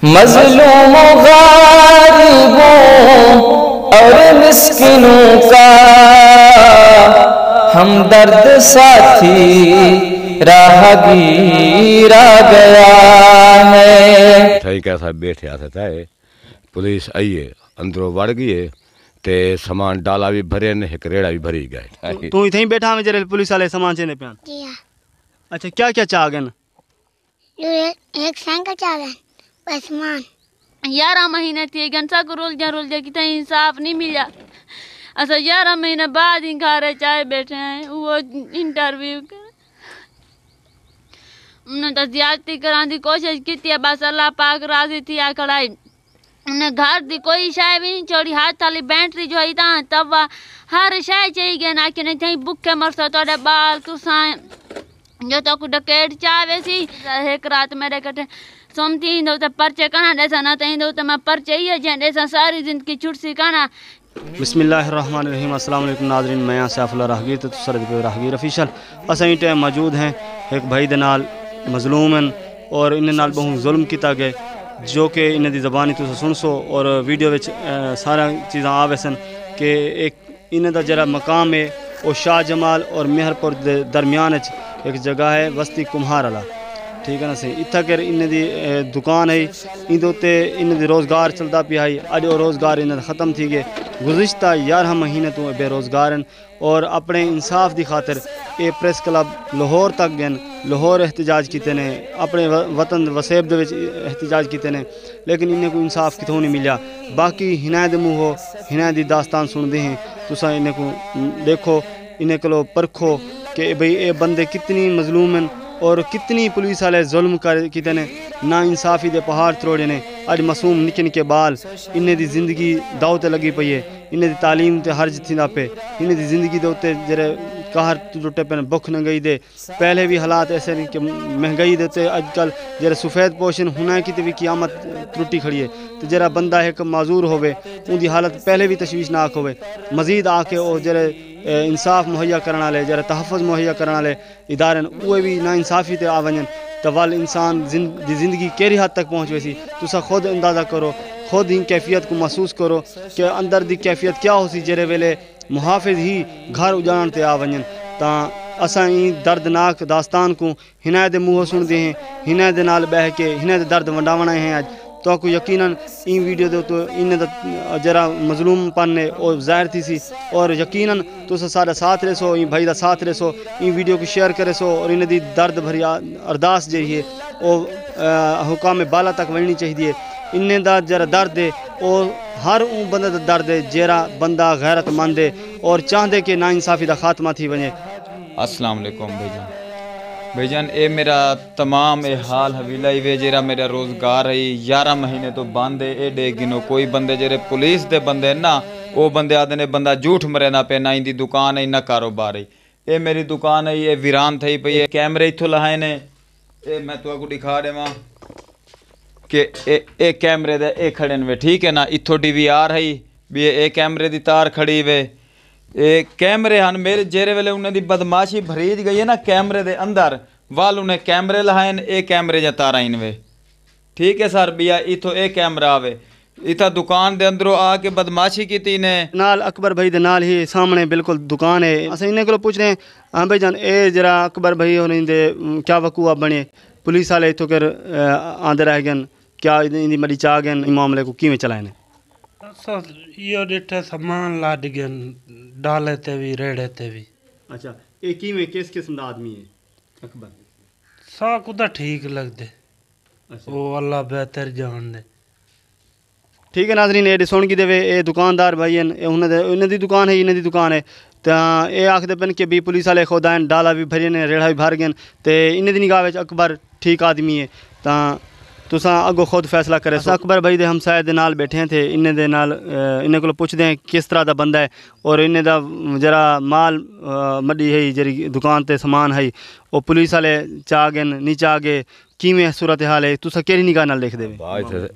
मजलूमों गरीबों और मिस्किनों का हमदर्द साथी राहगीर आ गया है। ठाई कैसा बैठे आता है, पुलिस आई है, अंदरों वड़ गई है ते सामान डाला भी भरे ने, एक रेड़ा भी भरी गए। तू इथे ही बैठा में जरे पुलिस वाले सामान चेने पे? अच्छा, क्या क्या चाह गए? एक साइकिल चाह गए, बस मान 11 महीने थी गंसा को रोल जा कि तहीं इंसाफ नहीं मिला। अच्छा 11 महीने बाद ही घर चाहे बैठे हैं वो इंटरव्यू कर उन्हें तो ज्यादती कराने की कोशिश की थी, बस अल्लाह पाक राजी थी आ खड़ाई। उन्हें घर दी कोई शाय भी नहीं छोड़ी, हाथ थाली बैटरी जो है तब हर शाय चाहिए गया ना कि नहीं थी भुखे मरसो तोड़े बाल तुसाएं जो तो को डकेट चाहे सी। एक रात मेरे कटे सोमती दो तो पर्चे कना जैसा ना तहीं दो तो मैं पर्चे ही जैसा सारी जिंदगी छुट सी कना। बिस्मिल्लाहिर्रहमानिर्रहीम। अस्सलाम वालेकुम नाज़रीन, मैं यहाँ सैफुल्लाह राहगीर तो सरद पे राहगीर ऑफिशियल असां इस टाइम मौजूद हैं एक भाई दे नाल मजलूम और इन नाल बहुत जुल्म किया गया जो कि इन दी ज़बानी तुम सुन सो और वीडियो विच सारा चीज़ां आवे सन कि एक इन दा जरा मकाम है वो शाह जमाल और मेहरपुर दे दरमियान एक जगह है वस्ती कुम्हार वाला, ठीक है ना सही। इतना कर इन दी दुकान है, इन उत्ते इन दी रोज़गार चलता पिया है। अज वो रोज़गार इन ख़त्म थी गए, गुज़िश्ता 11 महीने तो बेरोज़गार हैं और अपने इंसाफ की खातिर ये प्रेस क्लब लाहौर तक गए, लाहौर एहतजाज किए ने, अपने वतन वसेब दे विच एहतजाज किए ने, लेकिन इन्हें कोई इंसाफ कितों नहीं मिला। बाकी हिना दे मूँहों हिना दी दास्तान सुनते हैं, तुसा इन्हें को देखो, इन्हें को परखो कि भाई ये बंदे कितनी मजलूम हैं और कितनी पुलिस वाले जुल्म कर किते ने, ना इंसाफी दे पहाड़ त्रोड़े ने। अज मासूम निके निके बाल इन्हें दी जिंदगी दाव ते लगी पई है, इन्हें दी तालीम ते हर्ज थींदा पे, इन्हें दी जिंदगी दे उत्ते जरे कहर टुटे पे, भुख नंगई दे। पहले भी हालात ऐसे नहीं कि महंगाई दे उत्ते अजकल जरे सफ़ेद पोशन हुना कि भी क़यामत त्रुटी खड़ी है। तो जरा बंदा एक माजूर होवे उनकी हालत पहले भी तशवीशनाक होवे, मजीद आके वो जरे इंसाफ मुहैया करने वाले जरा तहफ़्फ़ुज़ मुहैया करने वाले इदारे उहे भी ना इंसाफी ते आ वजन तो वाल इंसान ज़िंदगी केरी हद तक पहुँच वैसी। तुसा खुद अंदाज़ा करो, खुद ही कैफियत को महसूस करो कि अंदर दी कैफियत क्या हो सी जेरे वेले मुहाफिज ही घर उजाड़न ते आ वजन। तां असां ई दर्दनाक दास्तान को हिना दे मुँह सुनते हैं, हिना दे नाल बह के हिना दे दर्द वंडावना हैं। अज तो को यकीनन इन वीडियो दे तो इन जरा मजलूम पन है और जाहिर थी सी और यकीनन तुस सारा साथ रहे सो, इन भाई का साथ रहे सो, इन वीडियो को शेयर करे सो और इन दी दर्द भरी अरदास जी है वो हुकाम बाला तक वड़नी चाहिए। इन्हें दा जरा दर्द है और हर वो बंदे दा दर्द है जरा बंदा गैरतमंद है और चाहते कि ना इंसाफी का खात्मा थी वने। अस्सलाम वालेकुम भाईजान, ये मेरा तमाम ये हाल हवीला ही वे जरा मेरा रोज़गार है 11 महीने तो बंद है। ये डे गिनो कोई बंदे जेरे पुलिस दे बंदे ना वो बंदे आते ने बंदा झूठ मरे ना पे, ना इंदी दुकान है ना कारोबार है। ये मेरी दुकान है ये वीरान थी पई है, कैमरे इथों लहाए ने, ये मैं तो आपको दिखा देवा कि ए कैमरे दे ए खड़े ने, ठीक है ना। इथों DVR है भी ए कैमरे दी तार खड़ी वे, ये कैमरे हैं मेरे जेरे वेले उन्हें दी बदमाशी भरीज गई है ना कैमरे दे अंदर वाल उन्हें कैमरे लहाए ए कैमरे जा तारा इन वे, ठीक है सर बिया इथो ए कैमरा आवे इथा दुकान दे अंदरों आके बदमाशी की थी ने नाल अकबर भाई दे नाल ही सामने बिल्कुल दुकान है। अस इन्हें को पूछ रहे हैं हाँ भाई जान ए जरा अकबर भाई होने दे क्या वकूआ बने पुलिस वाले इथों कर आंदे रह गए, क्या इन मरी चाह गए इन मामले को किवें चलाए? यो डिठे सामान लाद गन डाले ते भी रेड़े ते भी। अच्छा ये किवें किस किस्म दा आदमी है अकबर? सा कुदा ठीक लगदे, वो अल्लाह बेहतर जान दे। ठीक है नाजरीन, ये सुन की देवे ये दुकानदार भाई हैं उन्हें दी दुकान है इन्हें दी दुकान है तो ये आखते पे कि भी पुलिस वाले खुद आए डाला भी भरे ने रेड़ा भी भर गए तो इन्हें दी निगाह अकबर ठीक आदमी है तो तुसा अगो खुद फैसला करे। अकबर भाई दे हमसाए दे नाल बैठे थे, इन्हें दे नाल इन्हें को पुछते हैं किस तरह का बंदा है और इन्हें दा जरा माल मड्डी है जरी दुकान ते समान है वो पुलिस वाले चाह गए नहीं चाह गए किमें सूरत हाल है तुसा केरी निगाह नाल देख देवे?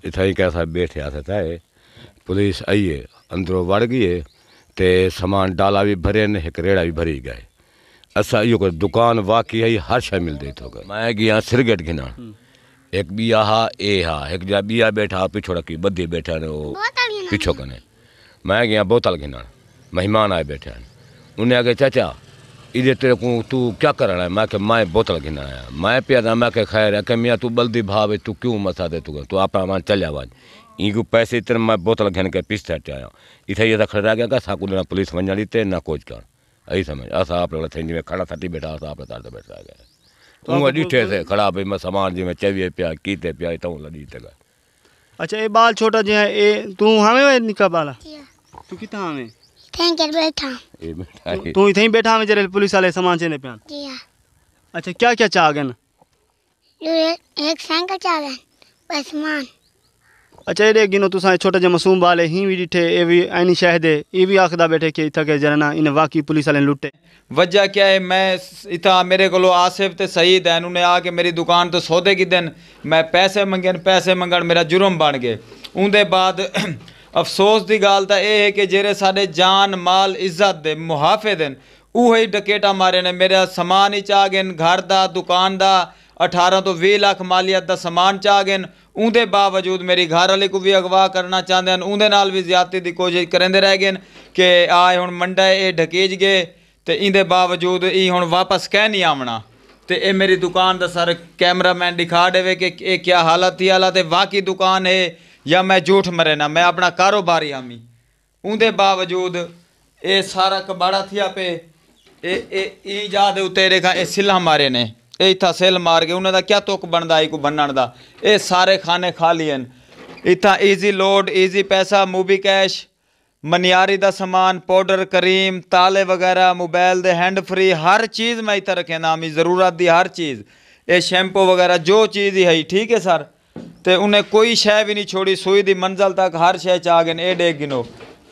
इतना ही कैसा बैठे आता है, पुलिस आई है अंदरों वड़ गई है ते सामान डाला भी भरे ने, एक रेड़ा भी भरी गए। असा यो दुकान वाकई है हर शय मिलती तो मैं गया सिरगेट गिना एक बिया हा ए हा एक जा बिया बैठा पिछो रखी बदी बैठा ने वो बोतल गिना पिछो कने मैं गया बोतल गिनण मेहमान आए बैठे हैं उन्हें आगे चाचा इधर तेरे को तू क्या करना है मैं मैं बोतल गिना आया मैं पिया मैं के खैर है कि मियाँ तू बल्दी भाव तू क्यों मसा दे तू आप चल जा वज इनको पैसे इतने मैं बोतल घिन के पिस थट आया इतना ये खड़ा गया का साकू ना पुलिस वञण ॾिते ना कुछ कर यही समझ असां आप में खड़ा थटी बैठा असां आप तार बैठा गया उहा ॾिठे थे खड़ा भई मैं सामान जी में चवीह पिया कीते पिया इतों लड़ी ते गए। अच्छा ये बाल छोटा जो है ये तू हमें वे निका बाला तू कितना हमें थैंक यू बैठा ये बेटा तू इथे ही बैठा हमें जरे पुलिस वाले सामान चेने पियान। जी हाँ अच्छा क्या क्या चाह गन जो एक साइकिल चालन बस मान अच्छा ये गिनो तुसा छोटा जो मासूम बाल है ही भी डिठे ये भी ऐनी शहद है ये भी आखदा बैठे कि इतना के जरना इन वाकई पुलिस वाले लुटे वजह क्या है मैं इतना मेरे को आसिफ ते सईद हैं उन्हें आके मेरी दुकान तो सौदे की दिन मैं पैसे मंगन मेरा जुर्म बन गए उनके बाद अफसोस की गाल तो यह है कि जेरे साढ़े जान माल इज्जत दे मुहाफिज हैं वही डकेटा मारे ने मेरा समान ही चाह गए घर का दुकान का 18 तो 20 लाख मालियत का समान चाह गए उनके बावजूद मेरी घर वाले को भी अगवा करना चाहते हैं उनके नाल भी ज्यादती की कोशिश करेंदे रह गए कि आए हुण मंडा ये ढकेज गए तो इनके बावजूद ये हुण वापस कह नहीं आवना तो ये मेरी दुकान का सर कैमरामैन दिखा देवे कि ये क्या हालत थी हालत है वाकई दुकान है या मैं झूठ मरे ना मैं अपना कारोबारी आमी उनके बावजूद ये सारा कबाड़ा थिया पे ये याद उत्ते रेखा ये सिला मारे ने ये इतना सिल मार के उन्होंने क्या तुक बनता आई को बनने का ये सारे खाने खा लिए इतना ईजी लोड ईजी पैसा मूवी कैश मनियारी का समान पाउडर करीम ताले वगैरह मोबाइल दे हैंड फ्री हर चीज़ मैं इतना रखे ना मी ज़रूरत की हर चीज़ ये शैम्पू वगैरह जो चीज़ ही है ठीक है सर तो उन्हें कोई शय भी नहीं छोड़ी सुई दी मंजिल तक हर शय चा गए ए गिनो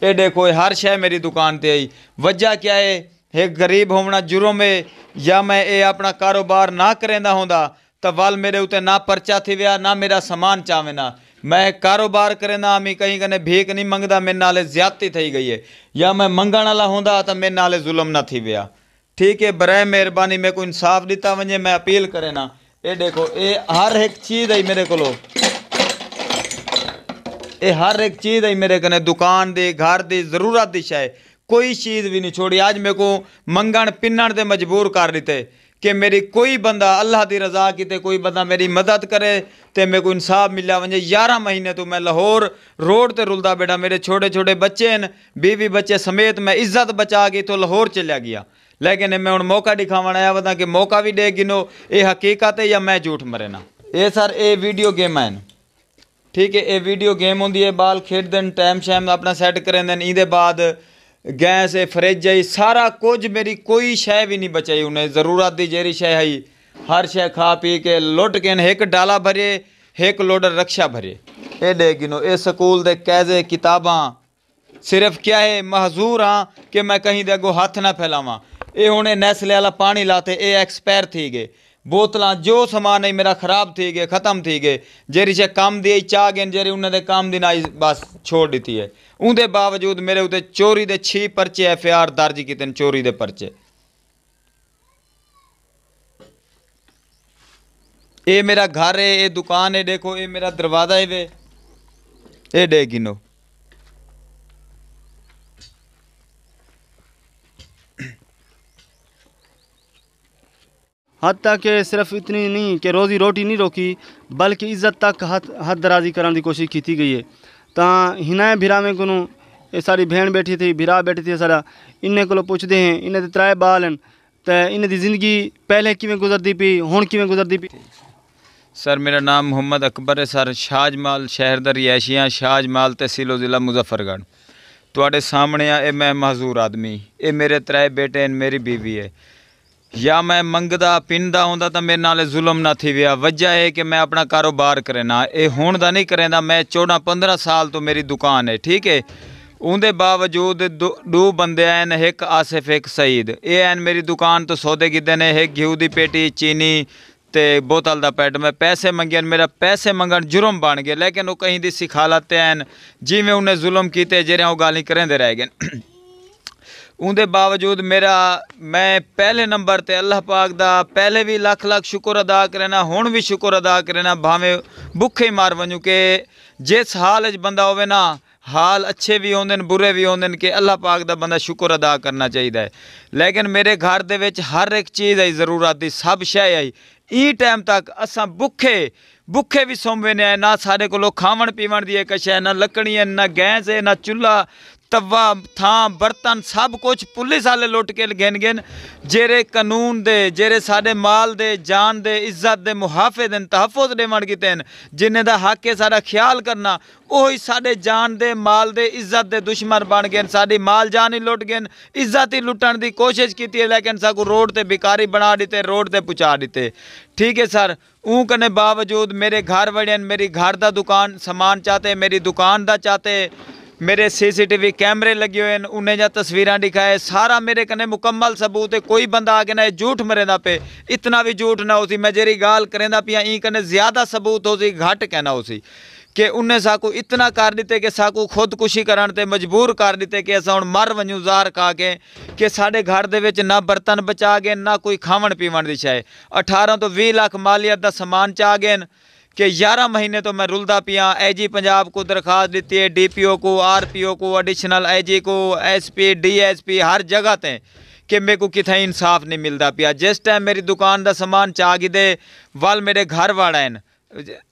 ए देखो हर शय मेरी दुकान ते आई वजह क्या है एक गरीब होना जुर्म है या मैं ये अपना कारोबार ना करेंदा होंदा तो वल मेरे उत्ते ना पर्चा थी वया ना मेरा समान चावे ना मैं कारोबार करेंदा मी कहीं कने भीख नहीं मंगदा मेरे नाले ज्यादती थी गई है या मैं मंगण वाला होंदा तो मेरे नाले जुल्म ना थी वया ठीक है बराए मेहरबानी मेरे को इंसाफ दिता वजे मैं अपील करे ना ये देखो ये हर एक चीज़ है मेरे को ये हर एक चीज़ है मेरे कने दुकान दी घर दी ज़रूरत दी शय कोई चीज़ भी नहीं छोड़ी आज मेरे को मंगण पिन्नण दे मजबूर कर दिते कि मेरी कोई बंदा अल्लाह की रजा किते कोई बंदा मेरी मदद करे तो मेरे को इंसाफ मिला वजे 11 महीने तो मैं लाहौर रोड ते रुलदा बैठा मेरे छोटे छोटे बच्चे हैं बीवी बच्चे समेत मैं इज्जत बचा के तो लाहौर चलिया गया लेकिन मैं हूँ मौका दिखावन आया वदा कि मौका भी दे गिनो ये हकीकत है या मैं झूठ मरे ना ये सर ये वीडियो गेम है ठीक है ये वीडियो गेम होंगी है बाल खेड टाइम शैम अपना सैट करें इहदे बाद गैस फ्रिज है सारा कुछ मेरी कोई शय भी नहीं बचाई उन्हें ज़रूरत की जेरी शय है हर शय खा पी के लुट के एक डाला भरे एक लोडर रक्षा भरे ये दे गिनो ये स्कूल दे कैजे किताबां सिर्फ क्या है महजूर हाँ कि मैं कहीं दे अगो हाथ ना फैलावा ये हुणे नैसले वाला पानी लाते ये एक्सपायर थी गए बोतल जो समान है मेरा खराब थी गए ख़त्म थी गए जेरी शे काम दी चाह गए जेरी उन्हें काम दिन आई बस छोड़ दी है उनके बावजूद मेरे उत्ते चोरी दे 6 परचे FIR दर्ज किए चोरी दे परचे ये मेरा घर है ये दुकान है देखो ये मेरा दरवाज़ा है वे ये दे गिनो हत्ता कि सिर्फ इतनी नहीं कि रोज़ी रोटी नहीं रोकी बल्कि इज्जत तक हद दराजी कराने की कोशिश की गई है तो हिना भिरा में को ये सारी भेड़ बैठी थी भिरा बैठी थी सारा इन्हें को पुछते हैं इन्हें तो 3 बाल हैं तो इन्हें की जिंदगी पहले किवें गुजरती पी हुण किवें गुजरती पी सर मेरा नाम मोहम्मद अकबर है सर शाहजमाल शहर दा रिहायशियाँ शाहजमाल तहसीलो ज़िला मुजफ्फरगढ़ तुहाडे सामने आ मैं महजूर आदमी ये मेरे 3 बेटे हैं मेरी बीवी है या मैं मंगदा पिंदा होंदा तो मेरे नाल जुल्म ना थी वया वजह है कि मैं अपना कारोबार करेना ये हुण दा नहीं करेंदा मैं 14-15 साल तो मेरी दुकान है ठीक है उनके बावजूद दो बंदे हैं एक आसिफ एक सईद ये हैं मेरी दुकान तो सौदे किदे ने एक घ्यू की पेटी चीनी ते बोतल का पैट मैं पैसे मंगे मेरा पैसे मंगन जुर्म बन गया लेकिन वो कहीं दी सिखालत हैं जिमें उन्हें जुल्म किए जेरे वो गाली करेंदे रह गए उनके बावजूद मेरा मैं पहले नंबर ते अल्लाह पाक दा पहले भी लख लख शुक्र अदा करना, हुण भी शुक्र अदा करना, भावें भुखे मार वजूं कि जिस हाल च बंदा होवे ना, हाल अच्छे भी होंदे न बुरे भी होंदे न, कि अल्लाह पाक दा बंदा शुक्र अदा करना चाहिए। लेकिन मेरे घर दे विच हर एक चीज़ आई, ज़रूरत दी सब शय आई। ई टाइम तक असां भुखे भी सौंवे ने, ना साढ़े कोलों खावन पीवन दी एक शय, ना लकड़ियां, ना गैस है, ना चुल्हा तवा थां बर्तन, सब कुछ पुलिस वाले लुट के गिन गिन। जेरे कानून दे, जेरे साढ़े माल दे, जान दे, इज्जत दे मुहाफिज न, तहफ़ुज़ देवन कीते न, जिन्हें दा हक है सारा ख्याल करना, वही साढ़े जान दे, माल दे, इज्जत दे दुश्मन बन गए। साड़ी माल जान ही लुट गए, इज्जत ही लुटन की कोशिश की है, लेकिन साकू रोड ते भिकारी बना दिते, रोड ते पहुँचा दिते। ठीक है सर, ऊँ कने बावजूद मेरे घर वड़े, मेरी घर दा दुकान सामान चाहते, मेरी दुकान दा चाहते, मेरे CCTV कैमरे लगे हुए हैं, उन्हें जा तस्वीरां दिखाए, सारा मेरे कने मुकम्मल सबूत है। कोई बंदा आके ना झूठ मरेंदा पे, इतना भी झूठ ना हो सी, मैं जेरी गाल करेंदा पिया ई कने ज़्यादा सबूत हो सी, घट कहना हो सी कि उन्हें साकू इतना कर दिते कि साकू खुदकुशी करन ते मजबूर कर दिते कि असां हुण मर वंजू ज़ार खा के, कि साढ़े घर दे विच ना बर्तन बचा गए, ना कोई खावन पीवन दी शय। 18 तो 20 लाख मालियत दा समान चा गए कि 11 महीने तो मैं रुलदा पिया। IG पंजाब को दरखास्त दी है, DPO को, RPO को, एडिशनल IG को, SP DSP हर जगह ते, कि मेरे को कितना इंसाफ नहीं मिलता पिया। जिस टाइम मेरी दुकान का समान चा गिदे वाल मेरे घर वाला है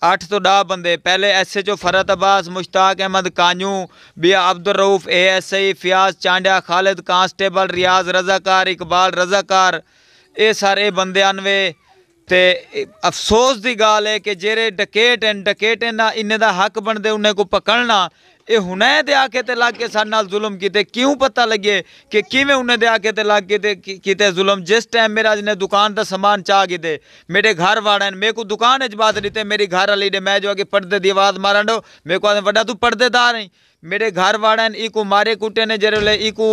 8 तो 10 बंदे, पहले SHO फरत अब्बास, मुश्ताक अहमद कानू, बिया अब्दुल रऊफ ASI, फियाज चांडिया, खालिद कांस्टेबल, रियाज रजाकार, इकबाल रजाकार, ये सारे बंदे आनवे। ते अफसोस की गाल है कि जेरे डकेट ना इन्हें दा हक बनते उन्हें को पकड़ना, ये हुनै दे आके ते लग के साडे नाल जुल्म कीते। क्यों पता लगे कि किवें उन्हें दे आके ते लग के कीते जुल्म। जिस टाइम मेरा जिन्हें दुकान का समान चा गिते, मेरे घर वाड़ा ने मेरे को दुकान च बात दिते, मेरी घर वाली ने मैं जो आगे पर्दे की आवाज़ मारन दो, मेरे को आदे वड्डा तू पर्देदार है। मेरे घर वाड़ा ने इको मारे कुटे ने, जेरे इको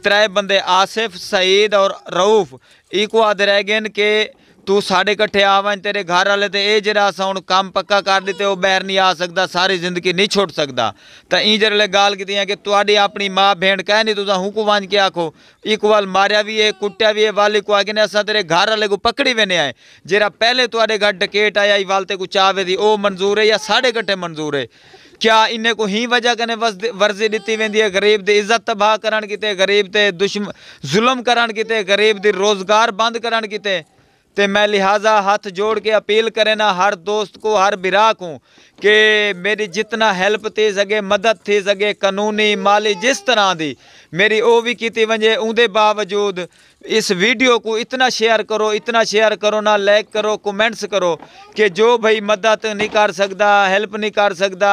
3 बंदे आसिफ, सईद और रऊफ, इको आदे रह गए कि तू साढ़े कट्ठे आवन, तेरे घर वाले तो ये जरा अस हुण काम पक्का कर दिते, वो बाहर नहीं आ सकता, सारी जिंदगी नहीं छोड़ सकता। तो ई जरे गाल की कि तुहाडी अपनी माँ भेण कह नहीं, तुसा हुकू वंज के आखो, एक वाल मारिया भी है, कुटिया भी है, वाली को आगे ने असा तेरे घर वाले को पकड़ी भी नहीं आए। जरा पहले तुहाडे घर डकेट आया वाल ते को चावे दी, वो मंजूर है या साढ़े कट्ठे मंजूर है? क्या इन्हें को ही वजह कने वर्जी दी वेंदी है? गरीब दी इज्जत तबाह करन किते, गरीब ते दुश्मन जुल्म करन किते, गरीब दी रोजगार बंद करन किते। ते मैं लिहाजा हाथ जोड़ के अपील करें ना हर दोस्त को, हर बिरा को, कि मेरी जितना हेल्प थी सके, मदद थी सके, कानूनी माली जिस तरह की मेरी वो भी की वजे। उनके बावजूद इस वीडियो को इतना शेयर करो ना, लाइक करो, कमेंट्स करो कि जो भाई मदद नहीं कर सकता, हेल्प नहीं कर सकता,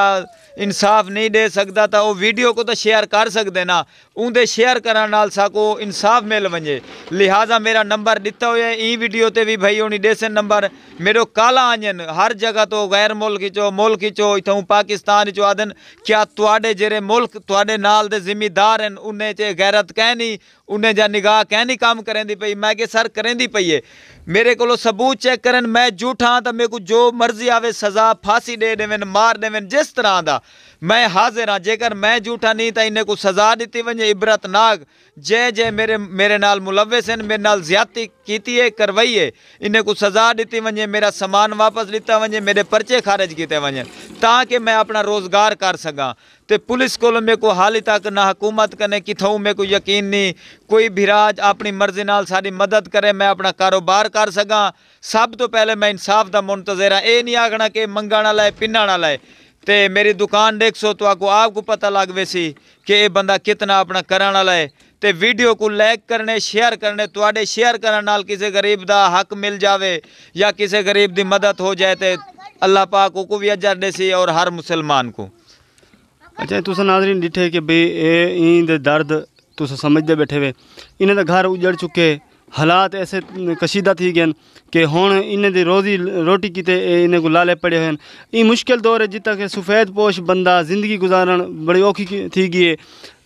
इंसाफ नहीं दे सकता, तो वो वीडियो को तो शेयर कर सकते ना। उनके शेयर करने नाल साको इंसाफ मिल वजे। लिहाजा मेरा नंबर दिता हुआ है, ई वीडियो ते भी भाई होनी देसन नंबर मेरो काला आंजन हर जगह तो गैर मुल्क चो इतों पाकिस्तान चो आदन। क्या तुआडे जेरे मुल्क तुआडे नाल दे जिम्मेदार हैं, उन्हें चे गैरत कहनी, उन्हें जा निगाह कहनी काम करेंदी पई? मैं कि सर करेंदी पई है, मेरे को सबूत चेक करन, मैं झूठा तो मेरे को जो मर्जी आवे सज़ा फांसी दे देवें, मार देवें, जिस तरह का मैं हाजिर हाँ। जेकर मैं झूठा नहीं तो इन्हें को सज़ा दी वजे इबरतनाक। जे मेरे नाल मुलविस हैं, मेरे नाल ज्यादती की है, करवाई है, इन्हें को सज़ा दी वजे, मेरा समान वापस लिता वजे, मेरे पर्चे खारिज किए वजे, ताकि मैं अपना रोज़गार कर सका। तो पुलिस को मेरे को हाली तक ना हुकूमत कने किथों मेरे को यकीन नहीं, कोई भिराज अपनी मर्जी नाल सारी मदद करे, मैं अपना कारोबार कर सका। सब तो पहले मैं इंसाफ का मुंतज़र हाँ, ये नहीं आखना कि मंगण वाला है, पिन्नण वाला है। तो मेरी दुकान देखो तो आपको पता लग वैसी कि ये बंदा कितना अपना करने वाला है। तो वीडियो को लाइक करने, शेयर करने, तुहाडे शेयर करने नाल किसी गरीब का हक मिल जावे या किसी गरीब की मदद हो जाए तो अल्लाह पाक को भी अजर देसी और हर मुसलमान को। अच्छा, तुस नाज़रीन डिठे कि भाई ये दर्द तुस समझते बैठे हुए, इन्हें तो घर उजड़ चुके, हालात ऐसे कशीदा थी गए कि हुण इन्हें दी रोटी किते इन्हें को लाले पड़े हुए। ये मुश्किल दौर है जितना कि सफ़ेद पोश बंदा ज़िंदगी गुजारन बड़ी औखी थी गई है।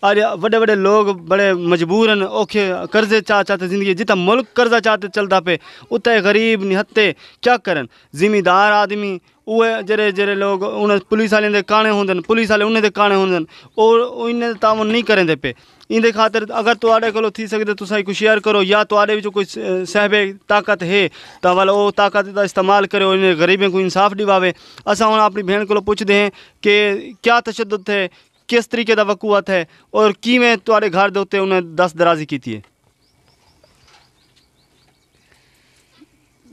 अरे बड़े लोग बड़े मजबूर हैं, औखे कर्जे चाहते ज़िंदगी, जितना मुल्क कर्जा चाहते चलता पे उतना गरीब निहत्ते क्या करन। ज़िम्मेदार आदमी उहे जेरे जेरे लोग उन पुलिस वाले दे काने होंदे पुलिस वाले उन्हें दे काने होंदे और इन्हें तावन नहीं करेंदे पे इंदे खातर अगर तुहाडे कोलों थी सकदे तुसां कोई शेयर करो या तुहाडे विच कोई सहबे ताकत है तो वाला वो ताकत का इस्तेमाल करो इन्हें गरीबों को इंसाफ दिवावे। असा हुण अपनी बहन को पुछदे हैं कि क्या तशद्दुद है किस तरीके का वकूअत है और किवें तुहाडे घर दे उत्ते उन्हें दस दराजी की है।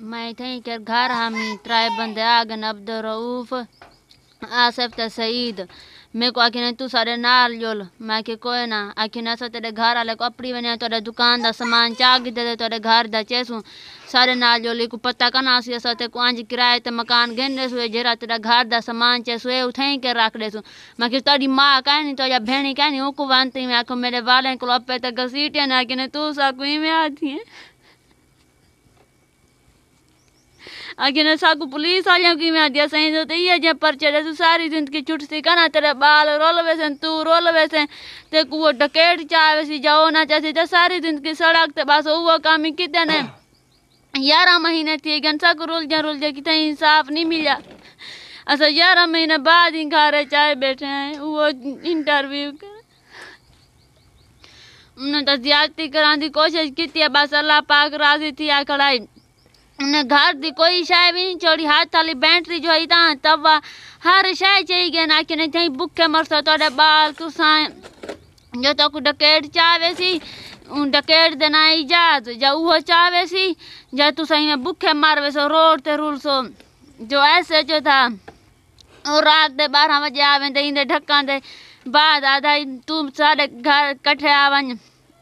मैं थी के घर हामी त्राय बंदे आगन अब्दुल रऊफ आसिफ ते सईद मेरे को आखिर तू सारे नाल जोल मैं कि कोई ना आखिर ऐसा तेरे घर वाले को अपनी बने तेरे दुकान का सामान चाग दे तेरे घर दा चेसू सारे नाल जोली को पता कना सी असा ते को आंज किराए ते मकान गिन सु जरा तेरा घर दा सामान चेसू ए उठाई के रख देसू मैं कि तेरी माँ कहनी तो या भेणी कहनी उको वांती मैं आखो मेरे वाले को अपे ते घसीटे ना कि तू सा कोई में आती है आगे साकू पुलिस वालियों की मैं दिया सही तो ये जे परचे दे सारी जिंदगी छुटती कना तेरे बाल रोल वैसे तू रोल वैसे ते को वो डकेट चाहे सी जाओ ना चाहे ते सारी जिंदगी सड़क ते बस वो काम ही किते ने 11 महीने थी गन सा को रुल जा किते इंसाफ नहीं मिला अच्छा 11 महीने बाद ही घर चाहे बैठे हैं वो इंटरव्यू कर उन्होंने तो ज्यादती कराने की कोशिश की थी बस अल्लाह पाक राजी थी आ खड़ाई उन्हें घर दी कोई शाय भी नहीं छोड़ी हाथ थाली बैटरी जो है तब हर शाय चाहिए गया ना कि नहीं थी भुखे मरसो तोड़े बाल कुसाए जो तो को डकेट चाहे सी डकेट देना इजाज जा वो चाहे सी जा तू सही में भुखे मारवे सो रोड ते रूल सो जो ऐसे जो था और रात दे 12 बजे आवे दे इंदे ढक्का दे बाद आधा तू सारे घर कट्ठे आवन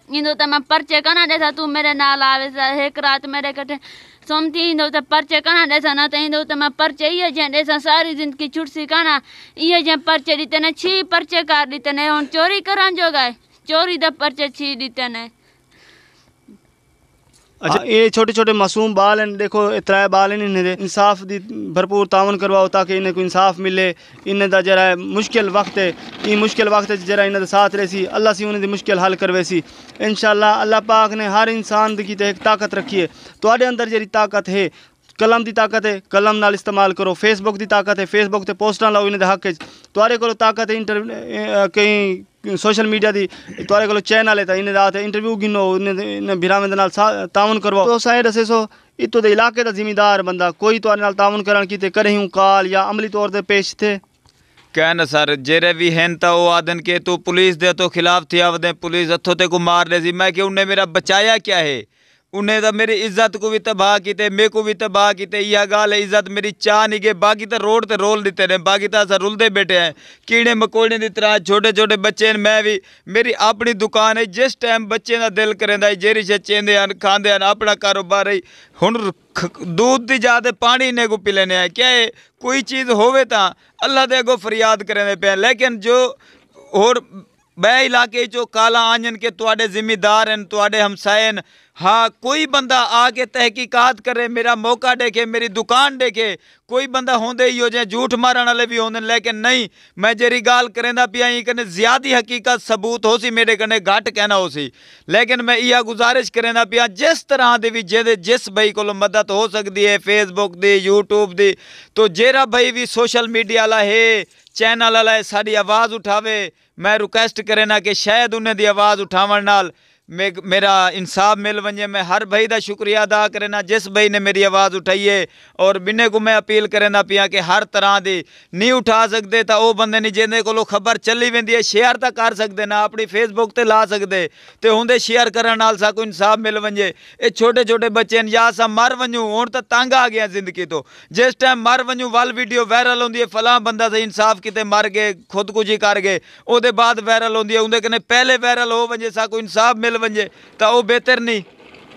इंदो तो मैं पर्चे कना देसा तू मेरे नाल आवे एक रात मेरे कट्ठे सोमती इंदो तो पर्चे कना देसा ना तो इंदो तो मैं पर्चे ये जे देसा सारी जिंदगी छुटसी कना ये जे पर्चे दीते ने 6 पर्चे कर दीते ने हुन चोरी करन जो गए चोरी दा पर्चे 6 दीते ने। अच्छा ये छोटे छोटे मासूम बाल हैं देखो त्रै बाल हैं इन्हें इंसाफ दी भरपूर तावन करवाओ ताकि इन्हें को इंसाफ मिले इन्हें दा जरा मुश्किल वक्त है ये मुश्किल वक्त है जरा इन्हें साथ रही अल्लाह सी उन्हें दी मुश्किल हल करवे सी इंशाअल्लाह अल्लाह पाक ने हर इंसान की तो एक ताकत रखी है तुहाडे अंदर जरी ताकत है कलम की ताकत है कलम नाल इस्तेमाल करो फेसबुक की ताकत है फेसबुक ते पोस्टां लाओ इन्हें हक तुहाडे कोल ताकत है कहीं सोशल मीडिया की तुहाडे कोल चैनल है तो इन्हें रात इंटरव्यू गिनो इन्हें बिरामे दे नाल तावन करवाओ तो साइड दसे सो इतो दे इलाके का जिम्मेदार बंदा कोई तुहाडे नाल तावन करन कीते करे हूँ कॉल या अमली तौर पर पेश थे क्या न सर जेरे भी हैं तो वो आदन के तो पुलिस दे तो खिलाफ थी आवदे पुलिस हथों ते को मार ले सी मैं कि उन्हें मेरा बचाया क्या है उन्हें तो मेरी इज्जत को भी तबाह किते मेरे को भी तबाह किते यह गाल है इज्जत मेरी चाह नहीं गई बाकी तो रोड ते रोल देते रहे बाकी तो असा रुलते बैठे हैं कीड़े मकोड़े की तरह छोटे छोटे बच्चे हैं मैं भी मेरी अपनी दुकान है जिस टाइम बच्चे का दिल करेंदा जेरी शे चेंदे हैं खाते हैं अपना कारोबार है हुण दूध की जाते पानी ने को पी लेने हैं क्या है कोई चीज़ होवे तो अल्लाह दे अगो फरियाद करेंदे पे लेकिन जो और बै इलाके जो काला आंजन के तुहाडे जिम्मेदार हैं तुहाडे हमसाए हैं हाँ कोई बंदा आके तहकीकात करे मेरा मौका देखे मेरी दुकान देखे कोई बंदा होंदे ही हो जाए झूठ मारन वाले भी होंदे लेकिन नहीं मैं जेरी गाल करेंदा पिया कने ज्यादा हकीकत सबूत हो सी मेरे कने घट कहना हो सी लेकिन मैं यह गुजारिश करेंदा पिया जिस तरह दे भी जे जिस भाई को मदद हो सकती है फेसबुक दी यूट्यूब दी तो जेरा भाई भी सोशल मीडिया वाला है चैनल वाला है साड़ी आवाज़ उठावे मैं रिक्वेस्ट करेना कि शायद उन्हें दी आवाज़ उठावन नाल मेरा इंसाफ मिल वजे मैं हर भाई का शुक्रिया अदा करना जिस भाई ने मेरी आवाज़ उठाई है और बिन्ने को मैं अपील करना पिया कि हर तरह की नहीं उठा सकते तो वह बंदे नहीं जिन्हें को खबर चली वेंदी है शेयर तो कर सकते ना अपनी फेसबुक ते ला सकते तो होंदे शेयर करने नाल साकू इंसाफ मिल वजे ये छोटे छोटे बच्चे हैं या असा मर वजूँ हूँ तो तंग आ गया जिंदगी तो जिस टाइम मर वजूँ वाल वीडियो वायरल होंदी है फलां बंदा से इंसाफ किते मर गए खुदकुशी कर गए वो बाद वायरल होंदी है उनके कने पहले वायरल हो वजे साकू इंसाफ मिल वजे तो वो बेहतर नहीं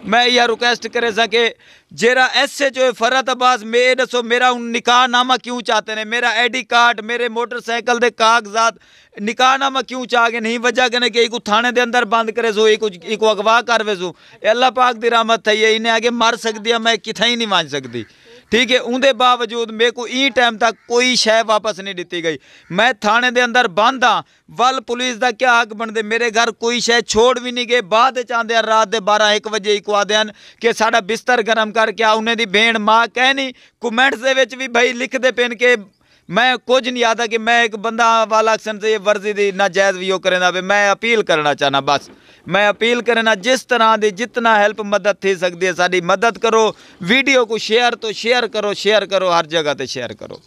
मैं यह रिक्वेस्ट करे सके जेरा ऐसे जो फरत अब्बास मैं दसो मेरा निकाह नामा क्यों चाहते हैं मेरा ID कार्ड मेरे मोटरसाइकिल के कागजात निकाह नामा क्यों चाह के नहीं वजह कने कि एक थाने के अंदर बंद करे सो एक अगवा करवे सो अल्लाह पाक की रहमत है ये इन्हें आगे मर सकती है मैं किथा ही नहीं मान सकती ठीक है। उनके बावजूद मेरे को ई टाइम तक कोई शय वापस नहीं दी गई। मैं थाने दे अंदर बंद हाँ, वल पुलिस का क्या हक बनते, मेरे घर कोई शय छोड़ भी नहीं गए। बाद चाहते रात के 12-1 बजे ही को आदे कि साड़ा बिस्तर गर्म करके आ। उन्हें दी भेण माँ कहनी कमेंट्स के भी भाई लिखते पेन के मैं कुछ नहीं आता कि मैं एक बंदा वाला अक्सन से वर्जी दी नाजायज़ भी करें। मैं अपील करना चाहना, बस मैं अपील करना जिस तरह की जितना हेल्प मदद थी सकती है साड़ी मदद करो। वीडियो को शेयर तो शेयर करो, हर जगह ते शेयर करो।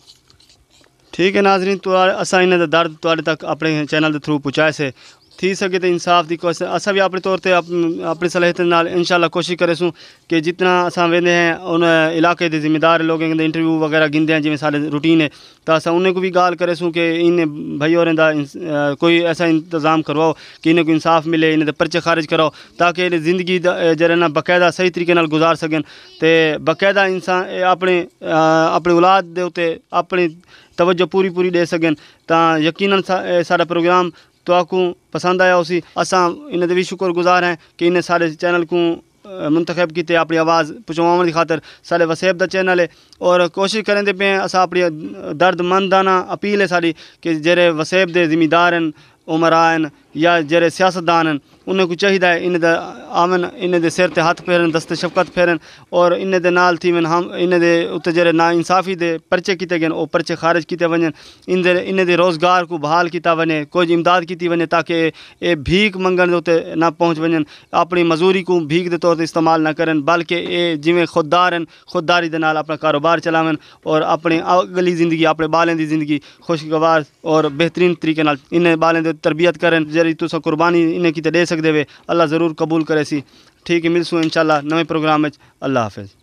ठीक है नाजरीन, तो असा इन दर्द तुहाडे तक अपने चैनल के थ्रू पहुँचाए से थी सके तो इंसाफ की कोशिश असा भी अपने तौर पर अपनी सलाहियत नाल इंशाल्लाह कोशिश करेसूँ कि जितना असा वेंदे हैं उन इलाके के जिम्मेदार लोगों के इंटरव्यू वगैरह गिनते हैं जिमें सारे रूटीन है, तो असा उन्हें को भी गाल करेसूँ कि इन भाई और कोई ऐसा इंतज़ाम करवाओ कि इन्हें को इंसाफ मिले, इन्हें पर्चे खारिज कराओ ताकि इन्हें ज़िंदगी जरा ना बाकायदा सही तरीके नाल गुजार सकन। तो बाकायदा इंसान अपने औलाद दे उत्ते अपनी तवज्जो पूरी दे सकन। तो यकीनन सारा प्रोग्राम तो आपको पसंद आया उसी असा इन्हें भी शुक्रगुजार हैं कि इन्हें सारे चैनल को मुंतखब किए अपनी आवाज़ पहुँचाने की खातर। सारे वसेब का चैनल है और कोशिश करें पे असा अपनी दर्दमंदाना अपील है सारी कि जेरे वसेब के जिम्मेदार हैं उमरा हैं या जेरे सियासतदान हैं उन्हें को चाहिए इन्हें आवन इन्हें सिर ते हाथ फेरन दस्ते शफकत फेरन और इन्हें दे नाल थी हम इन्हें दे उत्ते जेरे ना इंसाफ़ी दे पर्चे किए गए वो पर्चे खारिज किए वजन इन्हें दे रोज़गार को बहाल किया वने कुछ इमदाद की वने ताकि ये भीख मंगण उत्ते ना पहुँच वजन अपनी मजूरी को भीख के तौर पर इस्तेमाल ना करन बल्कि ये जिमें खुददार हैं खुददारी दे नाल अपना कारोबार चलावन और अपनी अगली ज़िंदगी अपने बालें की ज़िंदगी खुशगवार और बेहतरीन तरीके नाल इन्हें बालें की तरबियत करें जरी तुस कुर्बानी इन्हें किते दे सकते वे। अल्लाह ज़रूर कबूल करे सी। ठीक है, मिलसूँ इंशाल्लाह नवे प्रोग्राम में। अल्लाह हाफिज़।